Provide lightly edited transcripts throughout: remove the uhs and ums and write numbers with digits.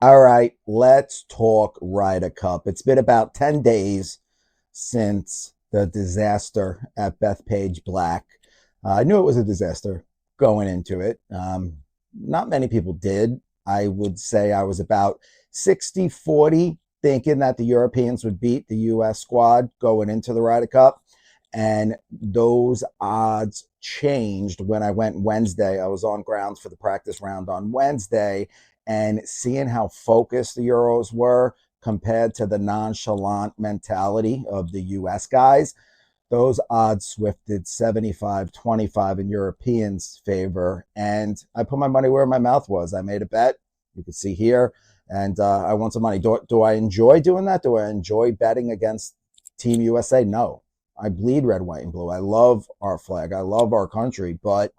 All right, let's talk Ryder Cup. It's been about 10 days since the disaster at Bethpage Black. I knew it was a disaster going into it. Not many people did. I would say I was about 60-40, thinking that the Europeans would beat the U.S. squad going into the Ryder Cup. And those odds changed when I went Wednesday. I was on grounds for the practice round on Wednesday, and seeing how focused the Euros were compared to the nonchalant mentality of the US guys, those odds swifted 75-25 in Europeans' favor. And I put my money where my mouth was. I made a bet. You can see here. And I won some money. Do I enjoy doing that? Do I enjoy betting against Team USA? No. I bleed red, white, and blue. I love our flag. I love our country. But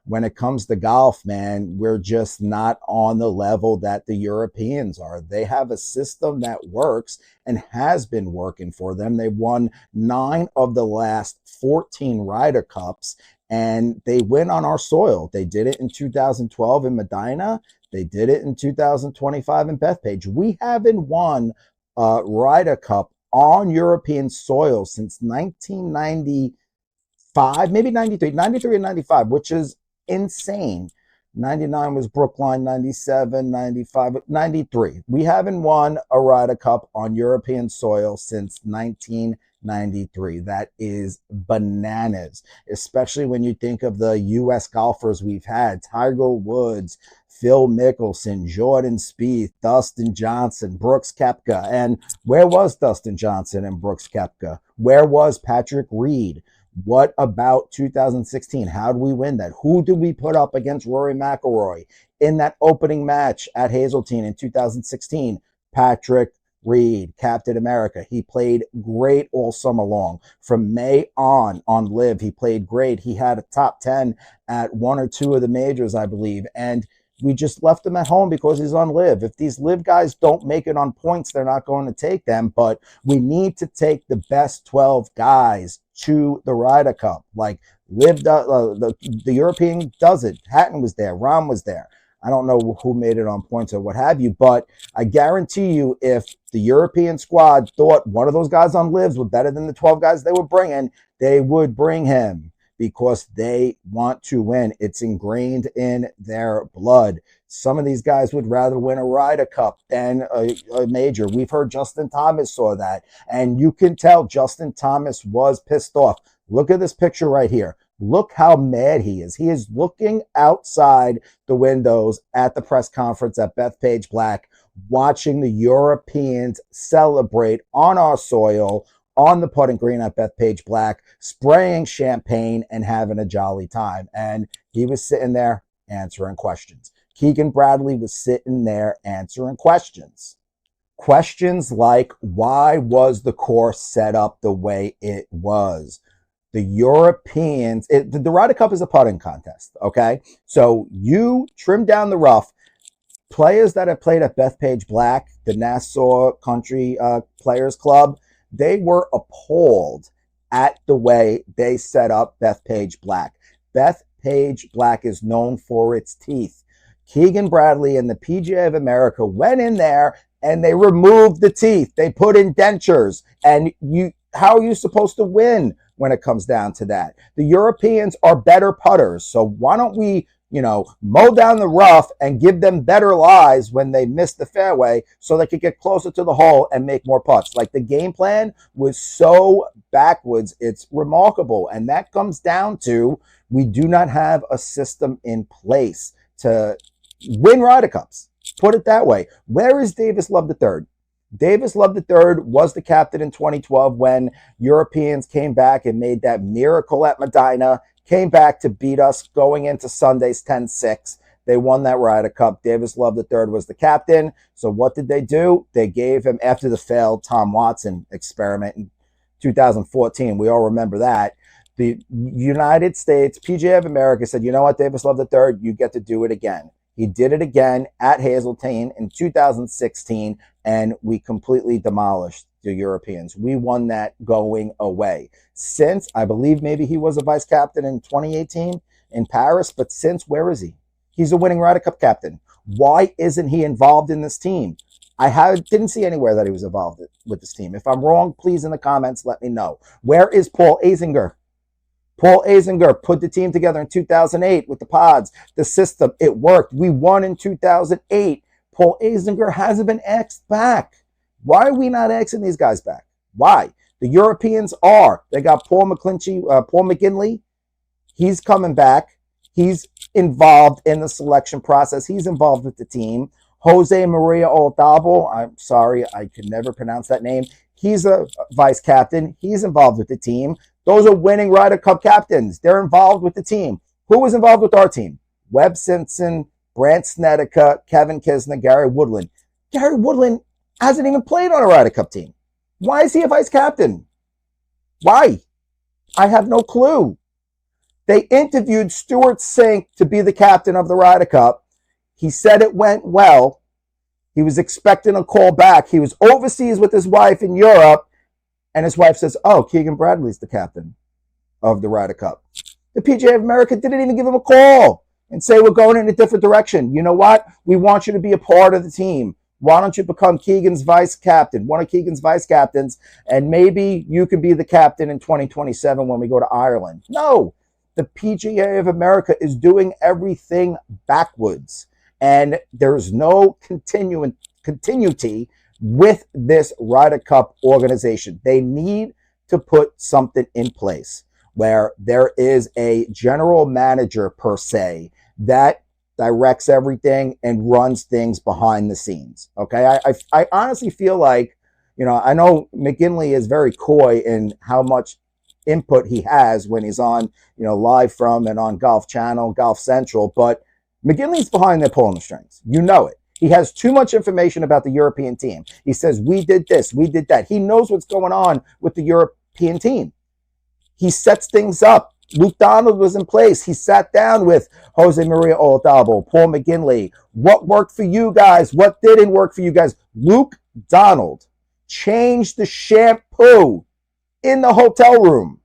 when it comes to golf, man, we're just not on the level that the Europeans are. They have a system that works and has been working for them. They've won 9 of the last 14 Ryder Cups, and they win on our soil. They did it in 2012 in Medina. They did it in 2025 in Bethpage. We haven't won a Ryder Cup on European soil since 1995, maybe 93 and 95, which is insane. 99 was Brookline, 97, 95, 93. We haven't won a Ryder Cup on European soil since 1993. That is bananas, especially when you think of the U.S. golfers we've had: Tiger Woods, Phil Mickelson, Jordan Spieth, Dustin Johnson, Brooks Koepka. And where was Dustin Johnson and Brooks Koepka? Where was Patrick Reed? What about 2016? How did we win that? Who did we put up against Rory McIlroy in that opening match at Hazeltine in 2016? Patrick Reed, Captain America. He played great all summer long. From May on Live, he played great. He had a top 10 at one or two of the majors, I believe. And we just left him at home because he's on Live. If these Live guys don't make it on points, they're not going to take them. But we need to take the best 12 guys to the Ryder Cup. Like Live, the European does it. Hatton was there. Rahm was there. I don't know who made it on points or what have you, but I guarantee you, if the European squad thought one of those guys on Lives were better than the 12 guys they were bringing, they would bring him, because they want to win. It's ingrained in their blood. Some of these guys would rather win a Ryder Cup than a major. We've heard Justin Thomas saw that, and you can tell Justin Thomas was pissed off. Look at this picture right here. Look how mad he is. He is looking outside the windows at the press conference at Bethpage Black, watching the Europeans celebrate on our soil, on the putting green at Bethpage Black, spraying champagne and having a jolly time. And he was sitting there answering questions. Keegan Bradley was sitting there answering questions. Questions like, why was the course set up the way it was? The Europeans, the Ryder Cup is a putting contest, okay? So you trim down the rough. Players that have played at Bethpage Black, the Nassau Country Players Club, they were appalled at the way they set up Bethpage Black. Bethpage Black is known for its teeth. Keegan Bradley and the PGA of America went in there and they removed the teeth. They put in dentures. And how are you supposed to win when it comes down to that? The Europeans are better putters. So why don't we mow down the rough and give them better lies when they miss the fairway, so they could get closer to the hole and make more putts. Like, the game plan was so backwards, it's remarkable. And that comes down to, we do not have a system in place to win Ryder Cups. Put it that way. Where is Davis Love III? Davis Love III was the captain in 2012 when Europeans came back and made that miracle at Medina, came back to beat us going into Sunday's 10-6. They won that Ryder Cup. Davis Love III was the captain. So what did they do? They gave him, after the failed Tom Watson experiment in 2014, we all remember that, the United States, PGA of America said, you know what, Davis Love III, you get to do it again. He did it again at Hazeltine in 2016, and we completely demolished the Europeans. We won that going away. Since, I believe maybe he was a vice captain in 2018 in Paris, but since, where is he? He's a winning Ryder Cup captain. Why isn't he involved in this team? Didn't see anywhere that he was involved with this team. If I'm wrong, please in the comments let me know. Where is Paul Azinger? Paul Azinger put the team together in 2008 with the pods, the system. It worked. We won in 2008. Paul Azinger hasn't been asked back. Why are we not asking these guys back? Why? The Europeans are. They got Paul McGinley. He's coming back. He's involved in the selection process. He's involved with the team. Jose Maria Olazabal, I'm sorry, I could never pronounce that name. He's a vice captain. He's involved with the team. Those are winning Ryder Cup captains. They're involved with the team. Who was involved with our team? Webb Simpson, Brant Snedeker, Kevin Kisner, Gary Woodland. Gary Woodland hasn't even played on a Ryder Cup team. Why is he a vice captain? Why? I have no clue. They interviewed Stuart Sink to be the captain of the Ryder Cup. He said it went well. He was expecting a call back. He was overseas with his wife in Europe, and his wife says, oh, Keegan Bradley's the captain of the Ryder Cup. The PGA of America didn't even give him a call and say, we're going in a different direction. You know what? We want you to be a part of the team. Why don't you become Keegan's vice captain, one of Keegan's vice captains, and maybe you can be the captain in 2027 when we go to Ireland. No, the PGA of America is doing everything backwards, and there's no continuity with this Ryder Cup organization. They need to put something in place where there is a general manager per se that directs everything and runs things behind the scenes. Okay, I honestly feel like, I know McGinley is very coy in how much input he has when he's on, live from and on Golf Channel, Golf Central, but McGinley's behind there pulling the strings. You know it. He has too much information about the European team. He says, we did this, we did that. He knows what's going on with the European team. He sets things up. Luke Donald was in place. He sat down with Jose Maria Olazabal, Paul McGinley. What worked for you guys? What didn't work for you guys? Luke Donald changed the shampoo in the hotel room.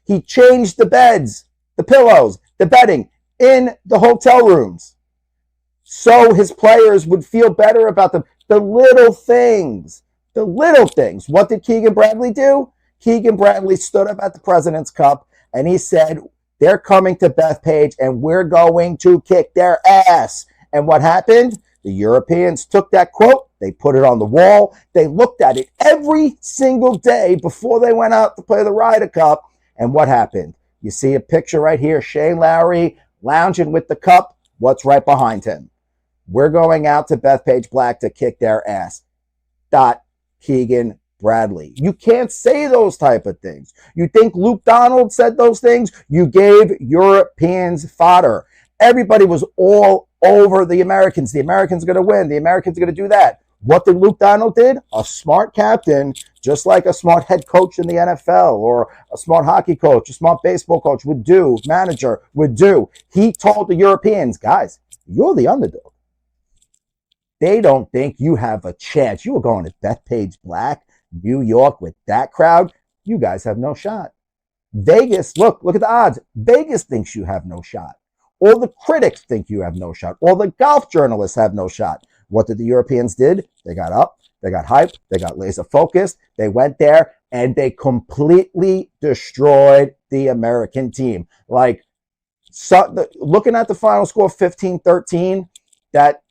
He changed the beds, the pillows, the bedding in the hotel rooms, so his players would feel better about them. The little things. What did Keegan Bradley do? Keegan Bradley stood up at the President's Cup and he said, they're coming to Bethpage and we're going to kick their ass. And what happened? The Europeans took that quote, they put it on the wall, they looked at it every single day before they went out to play the Ryder Cup. And what happened? You see a picture right here, Shane Lowry lounging with the cup. What's right behind him? We're going out to Bethpage Black to kick their ass. Keegan Bradley. You can't say those type of things. You think Luke Donald said those things? You gave Europeans fodder. Everybody was all over the Americans. The Americans are going to win. The Americans are going to do that. What did Luke Donald did? A smart captain, just like a smart head coach in the NFL or a smart hockey coach, a smart baseball coach would do, manager would do. He told the Europeans, guys, you're the underdog. They don't think you have a chance. You are going to Bethpage Black, New York with that crowd. You guys have no shot. Vegas, look at the odds. Vegas thinks you have no shot. All the critics think you have no shot. All the golf journalists have no shot. What did the Europeans did? They got up, they got hyped, they got laser focused. They went there and they completely destroyed the American team. Looking at the final score 15-13, that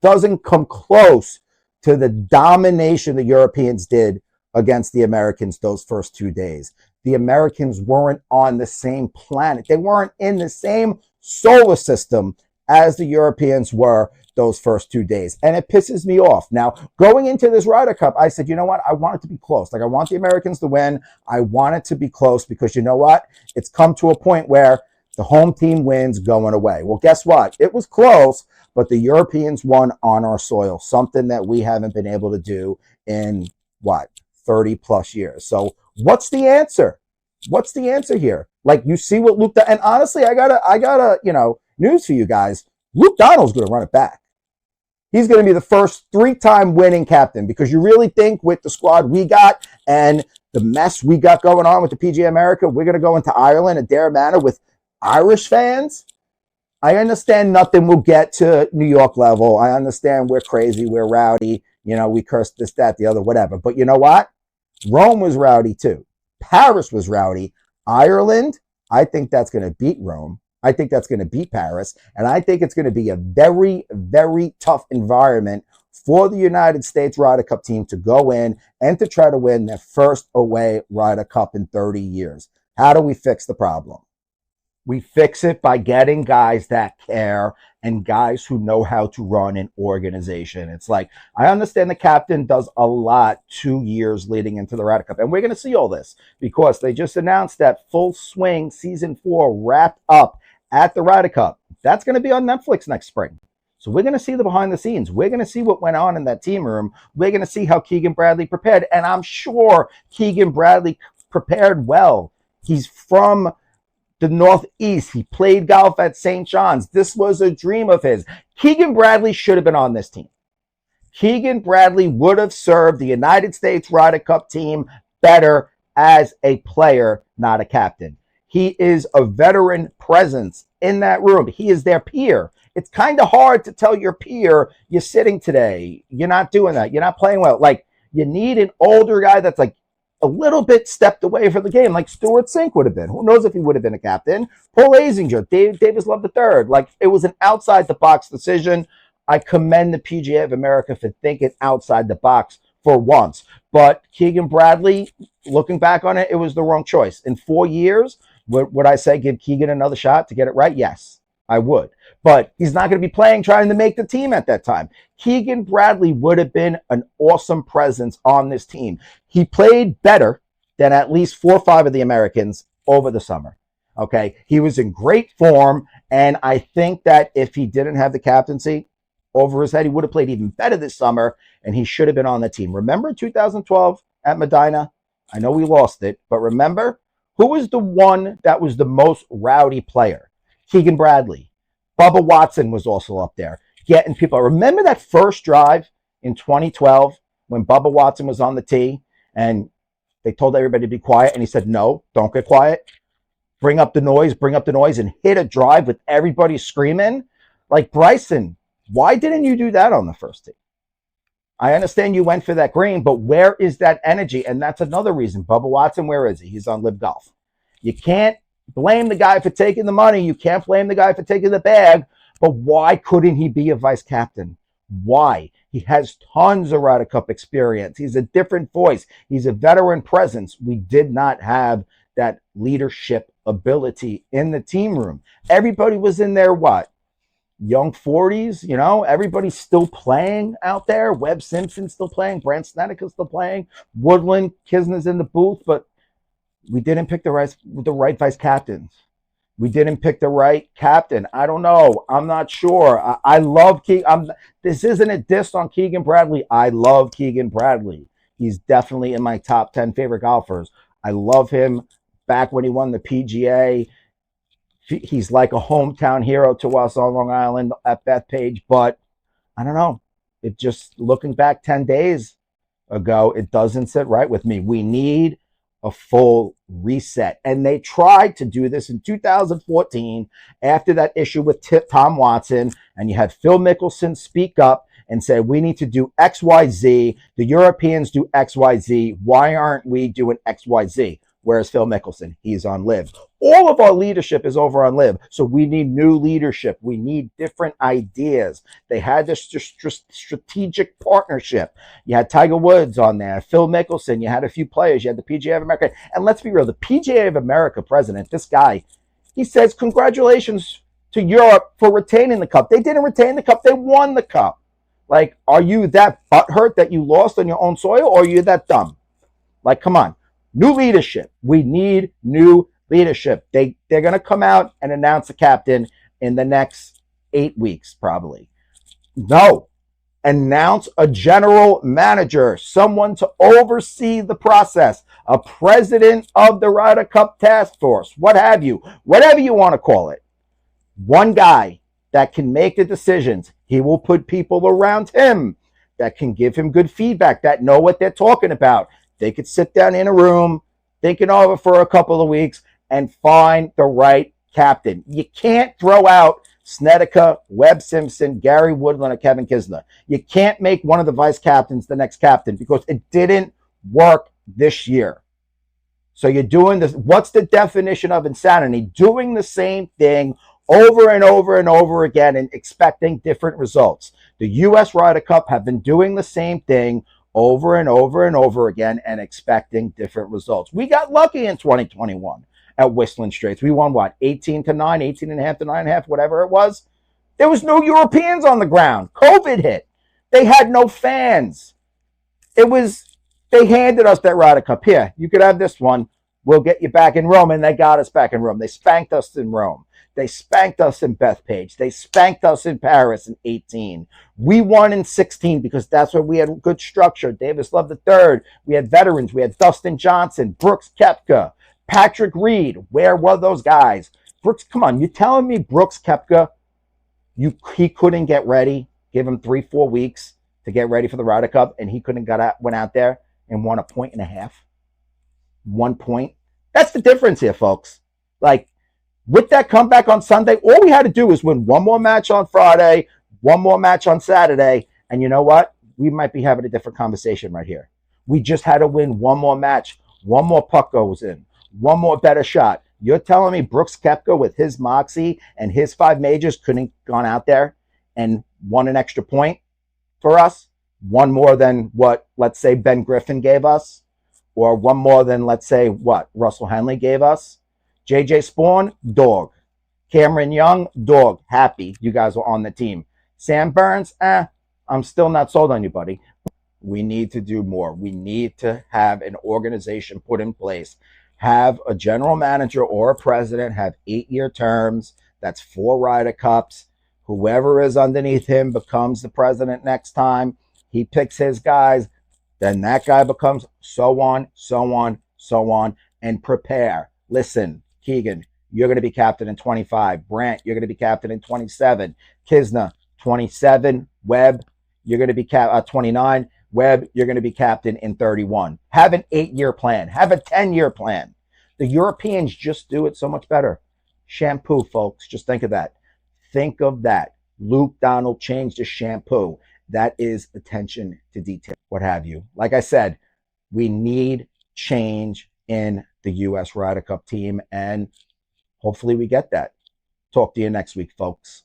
doesn't come close to the domination the Europeans did against the Americans those first 2 days. The Americans weren't on the same planet. They weren't in the same solar system as the Europeans were those first 2 days. And it pisses me off. Now, going into this Ryder Cup, I said, you know what? I want it to be close. I want the Americans to win. I want it to be close because you know what? It's come to a point where the home team wins going away. Well, guess what? It was close, but the Europeans won on our soil, something that we haven't been able to do in, 30 plus years. So what's the answer? What's the answer here? You see what Luke, and honestly, I gotta, news for you guys. Luke Donald's going to run it back. He's going to be the first 3-time winning captain because you really think with the squad we got and the mess we got going on with the PGA America, we're going to go into Ireland and Darren Manor with Irish fans? I understand nothing will get to New York level. I understand we're crazy, we're rowdy, we curse this, that, the other, whatever. But you know what? Rome was rowdy too. Paris was rowdy. Ireland, I think that's going to beat Rome. I think that's going to beat Paris. And I think it's going to be a very, very tough environment for the United States Ryder Cup team to go in and to try to win their first away Ryder Cup in 30 years. How do we fix the problem? We fix it by getting guys that care and guys who know how to run an organization. It's like, I understand the captain does a lot 2 years leading into the Ryder Cup. And we're going to see all this because they just announced that Full Swing season 4 wrapped up at the Ryder Cup. That's going to be on Netflix next spring. So we're going to see the behind the scenes. We're going to see what went on in that team room. We're going to see how Keegan Bradley prepared. And I'm sure Keegan Bradley prepared well. He's from the Northeast. He played golf at St. John's. This was a dream of his. Keegan Bradley should have been on this team. Keegan Bradley would have served the United States Ryder Cup team better as a player, not a captain. He is a veteran presence in that room. He is their peer. It's kind of hard to tell your peer, you're sitting today, you're not doing that, you're not playing well. Like, you need an older guy that's like a little bit stepped away from the game, like Stuart Sink would have been. Who knows if he would have been a captain? Paul Azinger, Davis Love III. Like, it was an outside-the-box decision. I commend the PGA of America for thinking outside the box for once. But Keegan Bradley, looking back on it, it was the wrong choice. In 4 years, would I say give Keegan another shot to get it right? Yes, I would. But he's not going to be playing trying to make the team at that time. Keegan Bradley would have been an awesome presence on this team. He played better than at least 4 or 5 of the Americans over the summer. Okay. He was in great form. And I think that if he didn't have the captaincy over his head, he would have played even better this summer. And he should have been on the team. Remember 2012 at Medina? I know we lost it, but remember who was the one that was the most rowdy player? Keegan Bradley. Bubba Watson was also up there getting people. Remember that first drive in 2012 when Bubba Watson was on the tee and they told everybody to be quiet and he said, no, don't get quiet. Bring up the noise, and hit a drive with everybody screaming. Like, Bryson, why didn't you do that on the first tee? I understand you went for that green, but where is that energy? And that's another reason. Bubba Watson, where is he? He's on Live Golf. You can't blame the guy for taking the money. You can't blame the guy for taking the bag. But why couldn't he be a vice captain? Why? He has tons of Ryder Cup experience. He's a different voice. He's a veteran presence. We did not have that leadership ability in the team room. Everybody was in their what? Young 40s, everybody's still playing out there. Webb Simpson's still playing. Brandt Snedeker's still playing. Woodland, Kisner's in the booth, but we didn't pick the right vice captains. We didn't pick the right captain. I don't know. I'm not sure. I love Keegan. This isn't a diss on Keegan Bradley. I love Keegan Bradley. He's definitely in my top 10 favorite golfers. I love him back when he won the PGA. He's like a hometown hero to us on Long Island at Bethpage, but I don't know. It just, looking back 10 days ago, it doesn't sit right with me. We need a full reset. And they tried to do this in 2014 after that issue with Tom Watson, and you had Phil Mickelson speak up and say, we need to do XYZ. The Europeans do XYZ. Why aren't we doing XYZ? Whereas Phil Mickelson, he's on Live. All of our leadership is over on Live. So we need new leadership. We need different ideas. They had this strategic partnership. You had Tiger Woods on there, Phil Mickelson. You had a few players. You had the PGA of America. And let's be real, the PGA of America president, this guy, he says, congratulations to Europe for retaining the cup. They didn't retain the cup. They won the cup. Like, are you that butthurt that you lost on your own soil, or are you that dumb? Like, come on. New leadership. We need new leadership. They're going to come out and announce a captain in the next 8 weeks, probably. No. Announce a general manager, someone to oversee the process, a president of the Ryder Cup task force, what have you, whatever you want to call it. One guy that can make the decisions. He will put people around him that can give him good feedback, that know what they're talking about. They could sit down in a room, think it over for a couple of weeks, and find the right captain. You can't throw out Snedeker, Webb Simpson, Gary Woodland, or Kevin Kisner. You can't make one of the vice captains the next captain because it didn't work this year. So you're doing this. What's the definition of insanity? Doing the same thing over and over and over again and expecting different results. The U.S. Ryder Cup have been doing the same thing over and over and over again and expecting different results. We got lucky in 2021 at Whistling Straits. We won what? 18-9, 18 and a half to 9.5, whatever it was. There was no Europeans on the ground. COVID hit. They had no fans. They handed us that Ryder Cup. Here, you could have this one. We'll get you back in Rome. And they got us back in Rome. They spanked us in Rome. They spanked us in Bethpage. They spanked us in Paris in 18. We won in 16 because that's where we had good structure. Davis Love III. We had veterans. We had Dustin Johnson, Brooks Koepka, Patrick Reed. Where were those guys? Brooks, come on. You telling me Brooks Koepka, he couldn't get ready? Give him 3-4 weeks to get ready for the Ryder Cup, and he went out there and won 1.5 points. 1 point. That's the difference here, folks. Like, with that comeback on Sunday, all we had to do was win one more match on Friday, one more match on Saturday, and you know what? We might be having a different conversation right here. We just had to win one more match. One more puck goes in. One more better shot. You're telling me Brooks Koepka with his moxie and his 5 majors couldn't gone out there and won an extra point for us? One more than what, let's say, Ben Griffin gave us? Or one more than, let's say, what Russell Henley gave us? JJ Spawn, dog. Cameron Young, dog. Happy you guys were on the team. Sam Burns, I'm still not sold on you, buddy. We need to do more. We need to have an organization put in place. Have a general manager or a president have 8-year terms. That's 4 Ryder Cups. Whoever is underneath him becomes the president next time. He picks his guys. Then that guy becomes so on, so on, so on, and prepare. Listen, Keegan, you're going to be captain in 25. Rant, you're going to be captain in 27. Kisner, 27. Webb, you're going to be 29. Webb, you're going to be captain in 31. Have an 8-year plan. Have a 10-year plan. The Europeans just do it so much better. Shampoo, folks. Just think of that. Think of that. Luke Donald changed his shampoo. That is attention to detail, what have you. Like I said, we need change in the U.S. Ryder Cup team, and hopefully we get that. Talk to you next week, folks.